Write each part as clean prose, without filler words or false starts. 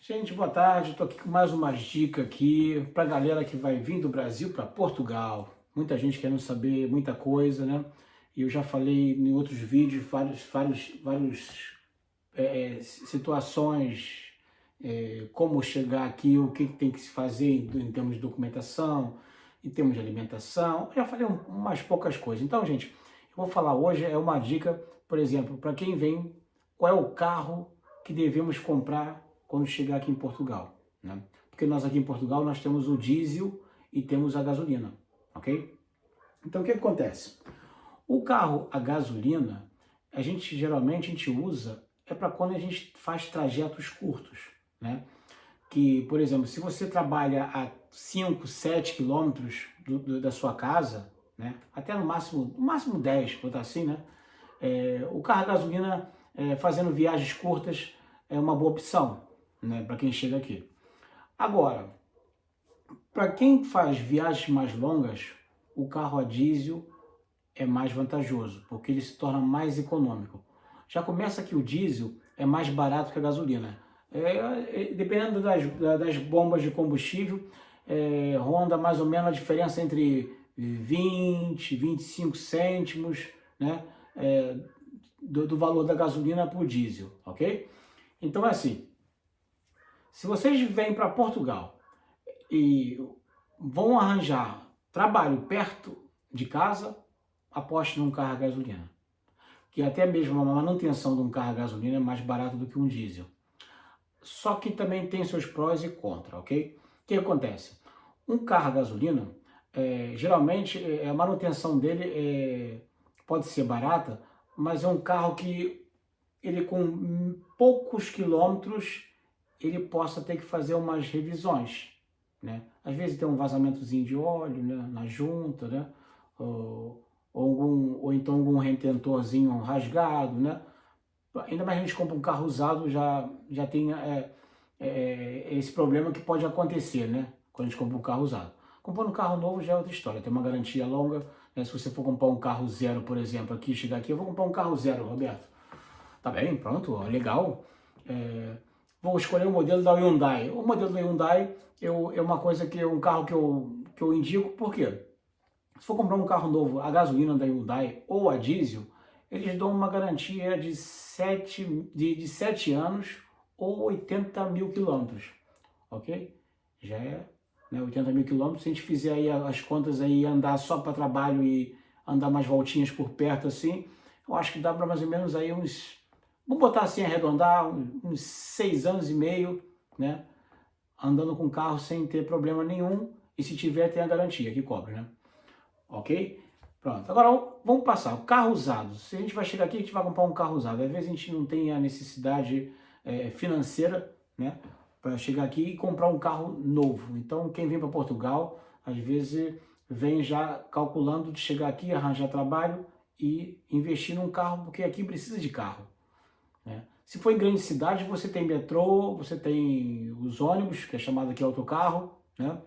Gente, boa tarde. Estou aqui com mais umas dicas aqui para a galera que vai vir do Brasil para Portugal. Muita gente querendo saber muita coisa, né? E eu já falei em outros vídeos vários situações, como chegar aqui, o que tem que se fazer em termos de documentação, em termos de alimentação. Eu já falei umas poucas coisas. Então, gente, eu vou falar hoje uma dica, por exemplo, para quem vem, qual é o carro que devemos comprar quando chegar aqui em Portugal, né? Porque nós aqui em Portugal nós temos o diesel e temos a gasolina, ok? Então o que acontece? O carro a gasolina, geralmente a gente usa para quando a gente faz trajetos curtos, né? Que, por exemplo, se você trabalha a 5, 7 quilômetros da sua casa, né? Até no máximo 10, vou botar assim, né? O carro a gasolina, fazendo viagens curtas, é uma boa opção, né, para quem chega aqui. Agora, para quem faz viagens mais longas, o carro a diesel é mais vantajoso, porque ele se torna mais econômico. Já começa que o diesel é mais barato que a gasolina. Dependendo das bombas de combustível, ronda mais ou menos a diferença entre 20, 25 cêntimos, né, do valor da gasolina para o diesel, ok? Então é assim, se vocês vêm para Portugal e vão arranjar trabalho perto de casa, aposte num carro a gasolina. Que até mesmo a manutenção de um carro a gasolina é mais barato do que um diesel. Só que também tem seus prós e contras, ok? O que acontece? Um carro a gasolina, geralmente a manutenção dele pode ser barata, mas é um carro que ele com poucos quilômetros ele possa ter que fazer umas revisões, né? Às vezes tem um vazamentozinho de óleo, né, na junta, né? Ou então algum retentorzinho rasgado, né? Ainda mais a gente compra um carro usado, já tem esse problema que pode acontecer, né? Quando a gente compra um carro usado. Comprando um carro novo já é outra história, tem uma garantia longa, né? Se você for comprar um carro zero, por exemplo, chegar aqui, eu vou comprar um carro zero, Roberto. Tá bem, pronto, legal. Vou escolher o modelo da Hyundai. O modelo da Hyundai é uma coisa um carro que eu indico, por quê? Se for comprar um carro novo, a gasolina da Hyundai ou a diesel, eles dão uma garantia de 7 anos ou 80 mil quilômetros, ok? Já é, né, 80 mil quilômetros, se a gente fizer aí as contas aí, andar só para trabalho e andar mais voltinhas por perto assim, eu acho que dá para mais ou menos aí vamos botar assim, arredondar, uns 6 anos e meio, né? Andando com o carro sem ter problema nenhum, e se tiver, tem a garantia que cobre, né? Ok? Pronto. Agora, vamos passar. O carro usado. Se a gente vai chegar aqui, a gente vai comprar um carro usado. Às vezes a gente não tem a necessidade financeira, né? Para chegar aqui e comprar um carro novo. Então, quem vem para Portugal, às vezes vem já calculando de chegar aqui, arranjar trabalho e investir num carro, porque aqui precisa de carro, né? Se for em grande cidade, você tem metrô, você tem os ônibus, que é chamado aqui autocarro, né?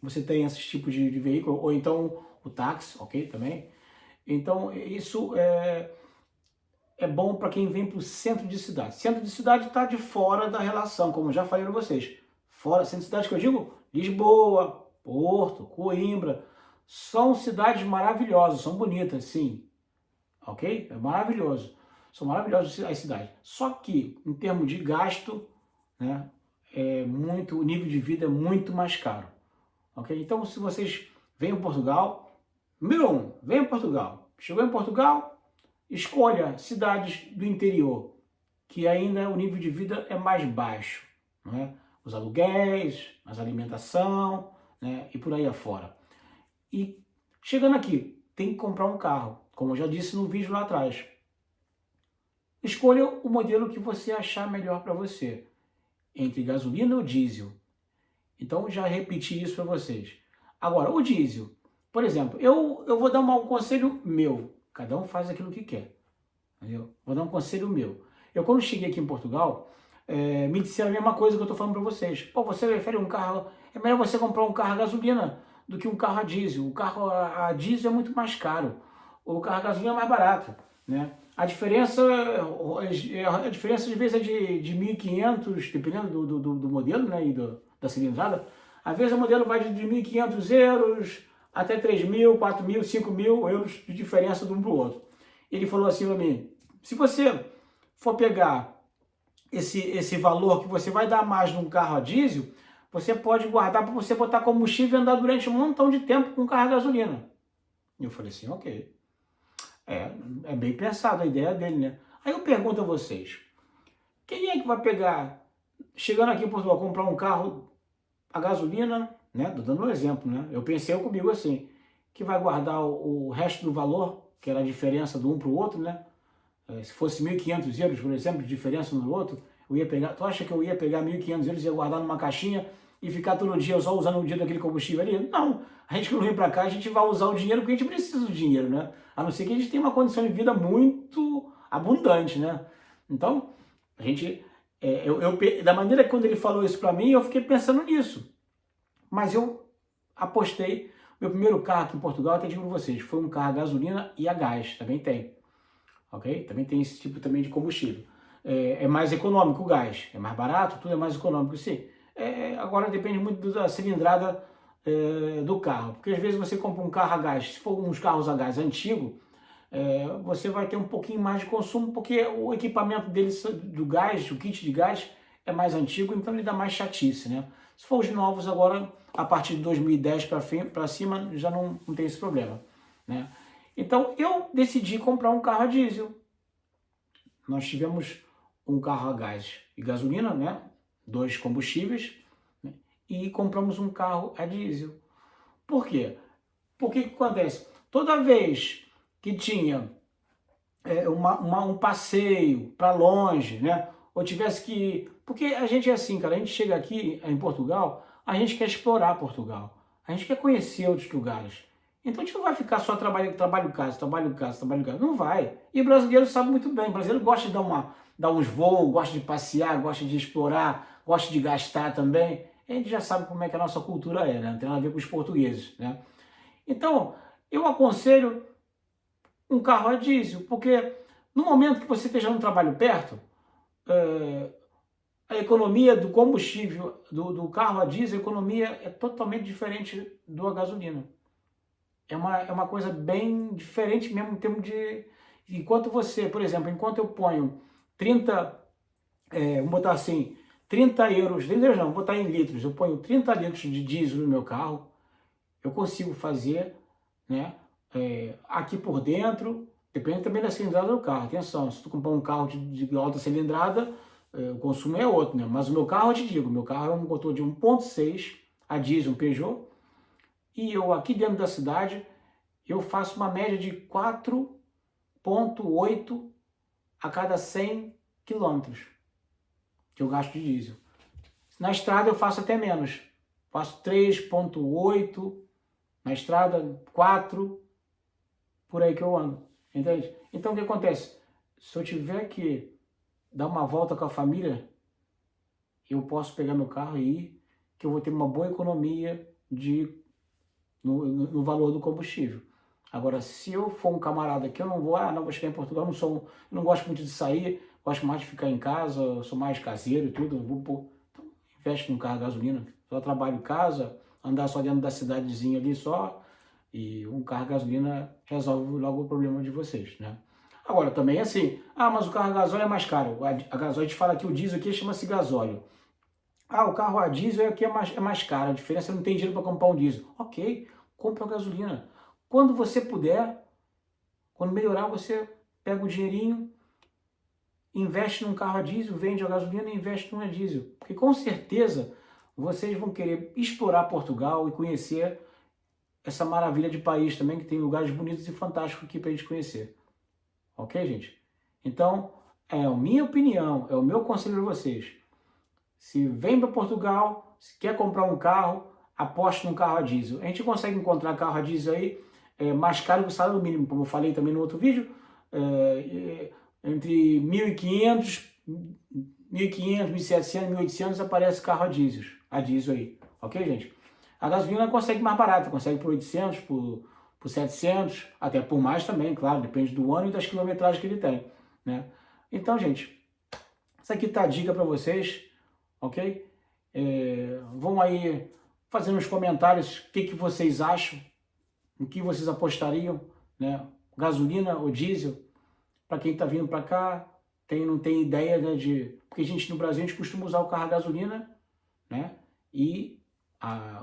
Você tem esses tipos de veículo, ou então o táxi, ok, também. Então, isso é bom para quem vem para o centro de cidade. Centro de cidade está de fora da relação, como eu já falei para vocês. Fora, centro de cidade que eu digo, Lisboa, Porto, Coimbra, são cidades maravilhosas, são bonitas, sim, ok? É maravilhoso. São maravilhosas as cidades. Só que, em termos de gasto, né, o nível de vida é muito mais caro. Ok? Então, se vocês vêm a Portugal, número 1, venham a Portugal. Chegou em Portugal, escolha cidades do interior, que ainda o nível de vida é mais baixo, não é? Os aluguéis, a alimentação, né? E por aí afora. E chegando aqui, tem que comprar um carro, como eu já disse no vídeo lá atrás. Escolha o modelo que você achar melhor para você, entre gasolina ou diesel. Então, já repeti isso para vocês. Agora, o diesel, por exemplo, eu vou dar um conselho meu. Cada um faz aquilo que quer. Entendeu? Vou dar um conselho meu. Eu, quando cheguei aqui em Portugal, me disseram a mesma coisa que eu estou falando para vocês. Pô, você prefere um carro... É melhor você comprar um carro a gasolina do que um carro a diesel. O carro a diesel é muito mais caro. O carro a gasolina é mais barato, né? a diferença às vezes é de 1.500, dependendo do modelo, né, e da cilindrada. Às vezes o modelo vai de 1.500 euros até 3.000, 4.000, 5.000 euros de diferença de um para o outro. Ele falou assim para mim, se você for pegar esse valor que você vai dar mais num carro a diesel, você pode guardar para você botar combustível e andar durante um montão de tempo com carro a gasolina. E eu falei assim, ok. É bem pensado a ideia dele, né? Aí eu pergunto a vocês, quem é que vai pegar, chegando aqui em Portugal, comprar um carro a gasolina, né? Tô dando um exemplo, né? Eu pensei comigo assim, que vai guardar o resto do valor, que era a diferença do um para o outro, né? Se fosse 1.500 euros, por exemplo, de diferença um do outro, eu ia pegar, tu acha que eu ia pegar 1.500 euros e ia guardar numa caixinha e ficar todo dia só usando um dia daquele combustível ali? Não, a gente que não vem para cá, a gente vai usar o dinheiro porque a gente precisa do dinheiro, né? A não ser que a gente tenha uma condição de vida muito abundante, né? Então, a gente, da maneira que quando ele falou isso para mim, eu fiquei pensando nisso. Mas eu apostei, meu primeiro carro aqui em Portugal, até digo para vocês, foi um carro a gasolina e a gás, também tem. Ok? Também tem esse tipo também de combustível. É mais econômico o gás, é mais barato, tudo é mais econômico, sim. Agora depende muito da cilindrada do carro, porque às vezes você compra um carro a gás, se for uns carros a gás antigo, você vai ter um pouquinho mais de consumo, porque o equipamento deles do gás, o kit de gás, é mais antigo, então ele dá mais chatice, né? Se for os novos agora, a partir de 2010 para cima, já não tem esse problema, né? Então eu decidi comprar um carro a diesel. Nós tivemos um carro a gás e gasolina, né? 2 combustíveis, né? E compramos um carro a diesel. Por quê? Porque o que acontece? Toda vez que tinha um passeio para longe, né? Ou tivesse que... Porque a gente é assim, cara, a gente chega aqui em Portugal, a gente quer explorar Portugal, a gente quer conhecer outros lugares. Então a gente não vai ficar só trabalho, casa, trabalho, casa, trabalho, casa. Não vai. E o brasileiro sabe muito bem. O brasileiro gosta de dar uns voos, gosta de passear, gosta de explorar, gosta de gastar também. A gente já sabe como é que a nossa cultura é, né? Não tem nada a ver com os portugueses, né? Então, eu aconselho um carro a diesel, porque no momento que você esteja no trabalho perto, a economia do combustível do carro a diesel, a economia é totalmente diferente do a gasolina. É uma coisa bem diferente mesmo em termos de... Enquanto você, por exemplo, enquanto eu ponho 30, vamos botar assim, 30 euros, 30 euros não, vou botar em litros, eu ponho 30 litros de diesel no meu carro, eu consigo fazer, né, aqui por dentro, depende também da cilindrada do carro, atenção, se tu comprar um carro de alta cilindrada, o consumo é outro, né, mas o meu carro, eu te digo, o meu carro é um motor de 1.6 a diesel, um Peugeot, e eu aqui dentro da cidade, eu faço uma média de 4,8 a cada 100 quilômetros que eu gasto de diesel. Na estrada eu faço até menos, faço 3,8, na estrada 4, por aí que eu ando, entende? Então o que acontece? Se eu tiver que dar uma volta com a família, eu posso pegar meu carro e ir, que eu vou ter uma boa economia no valor do combustível. Agora, se eu for um camarada que eu não vou chegar em Portugal, eu não gosto muito de sair, gosto mais de ficar em casa, eu sou mais caseiro e tudo, então investe num carro a gasolina, só trabalho em casa, andar só dentro da cidadezinha ali só, e um carro a gasolina resolve logo o problema de vocês, né? Agora, também é assim, mas o carro a gasóleo é mais caro, a gasóleo, a gente fala que o diesel aqui chama-se gasóleo. O carro a diesel aqui é mais caro, a diferença é não tem dinheiro para comprar um diesel. Ok, compra a gasolina. Quando você puder, quando melhorar, você pega o dinheirinho, investe num carro a diesel, vende a gasolina e investe num a diesel. Porque com certeza vocês vão querer explorar Portugal e conhecer essa maravilha de país também, que tem lugares bonitos e fantásticos aqui para a gente conhecer. Ok, gente? Então, é a minha opinião, é o meu conselho para vocês. Se vem para Portugal, se quer comprar um carro, aposte num carro a diesel. A gente consegue encontrar carro a diesel aí mais caro que o salário mínimo, como eu falei também no outro vídeo, entre 1.500, 1.700, 1.800 aparece carro a diesel aí, ok, gente? A gasolina consegue mais barata, consegue por 800, por 700, até por mais também, claro, depende do ano e das quilometragens que ele tem. né? Então, gente, essa aqui tá a dica para vocês, ok? Vão aí fazendo nos comentários o que vocês acham, o que vocês apostariam, né? Gasolina ou diesel, para quem está vindo para cá, não tem ideia, né, porque a gente no Brasil a gente costuma usar o carro a gasolina, né? E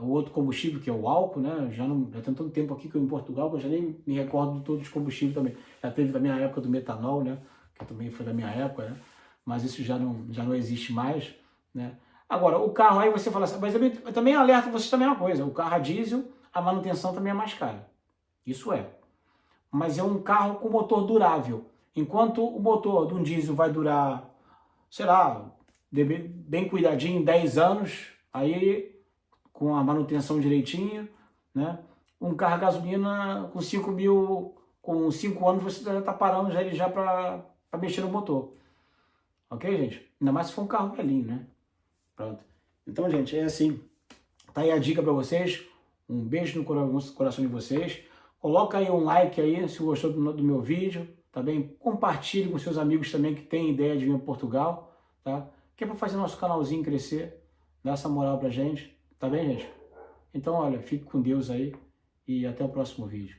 o outro combustível, que é o álcool, né? Já tem tanto tempo aqui que eu em Portugal que eu já nem me recordo de todos os combustíveis também. Já teve da minha época do metanol, né? Que também foi da minha época, né? Mas isso já não existe mais, né? Agora, o carro aí você fala assim, mas eu também alerto vocês também uma coisa, o carro a diesel, a manutenção também é mais cara. Isso é. Mas é um carro com motor durável. Enquanto o motor de um diesel vai durar, sei lá, bem cuidadinho, 10 anos, aí com a manutenção direitinho, né? Um carro a gasolina com 5 mil, com 5 anos você já está parando ele já para mexer no motor. Ok, gente? Ainda mais se for um carro velhinho, né? Pronto. Então, gente, é assim. Tá aí a dica para vocês. Um beijo no coração de vocês. Coloca aí um like aí se gostou do meu vídeo, tá bem? Compartilhe com seus amigos também que têm ideia de vir para Portugal, tá? Que é para fazer nosso canalzinho crescer, dar essa moral pra gente, tá bem, gente? Então, olha, fique com Deus aí e até o próximo vídeo.